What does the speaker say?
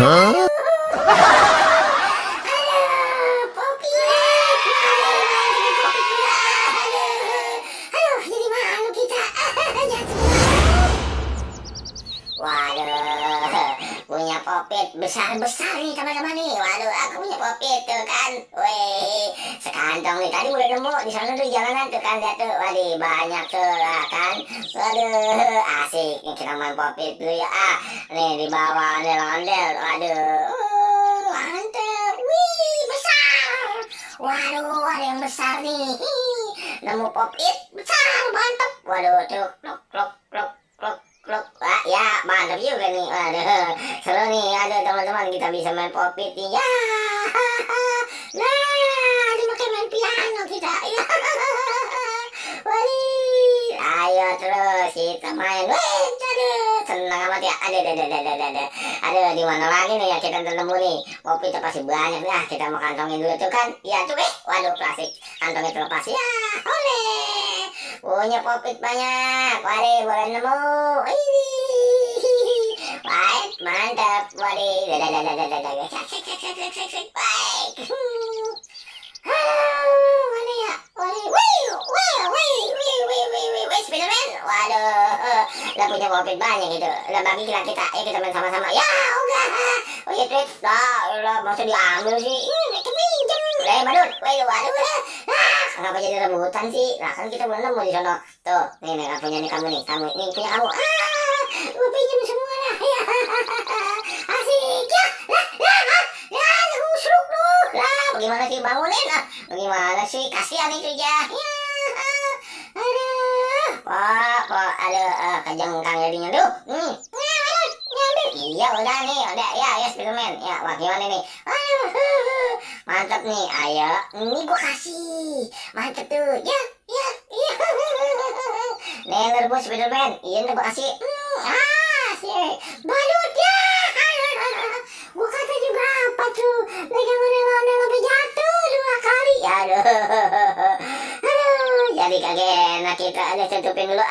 Hah? Waduh, punya popit besar-besar nih teman-teman nih. Waduh, aku punya popit tuh kan. Wih, sekantong nih. Tadi udah nemu di sana tuh jalanan tuh kan, lihat tuh. Waduh, banyak tuh lah kan. Waduh, asik nih kita main popit dulu ya. Nih di bawah ondel-ondel. Waduh, mantep. Wih, besar. Waduh, ada yang besar nih. Nemu popit besar, mantep. Waduh, tuh klok klok klok klok klok. Wah, ya mantap juga nih. Waduh, seru nih. Aduh teman-teman, kita bisa main popit nih ya. Nah, ada pakai main piano kita ya. Wih, ayo terus kita main. Wih, aduh, senang amat ya. Aduh, di mana lagi nih ya kita ketemu nih. Popitnya pasti banyak nih. Kita mau kantongin dulu tuh kan. Ya tuh, waduh, klasik. Kantongnya terlepas ya. Oleh, punya popit banyak. Waduh, boleh nemu. Ini, baik, mantap. Waduh, baik. Mana ya? Waduh, wih, Spiderman. Waduh, lah punya popit banyak gitu. Lah bagi kita, kita main sama-sama. Ya, enggak. Oh iya, tweet. Lah, masa diambil sih? Keminjem. Lah, badut. Waduh. Kenapa jadi rebutan sih? Lah kan kita belum nemu di sana. Tuh, nih punya nih kamu nih. Ini punya kamu. Gue pinjam semua lah. Ya. Asik ya. Ngusruk tuh. Lah, bagaimana sih bangunin? Bagaimana sih? Kasihan itu ya. Aduh. Aduh, kejengkang jadinya tuh. Ngambil. Iya, udah nih. Udah, ya, Spiderman. Ya, wah gimana nih? Aduh. Mantap nih, ayo. Ini gua kasih. Mantap tuh. Ya. Nih, rebus Spiderman. Iya, nih gua kasih. Sih. Badut ya. Gua kata juga apa tuh? Megang ondel-ondel sampai jatuh 2 kali. Aduh. Jadi kagak enak kita. Ada tutupin dulu.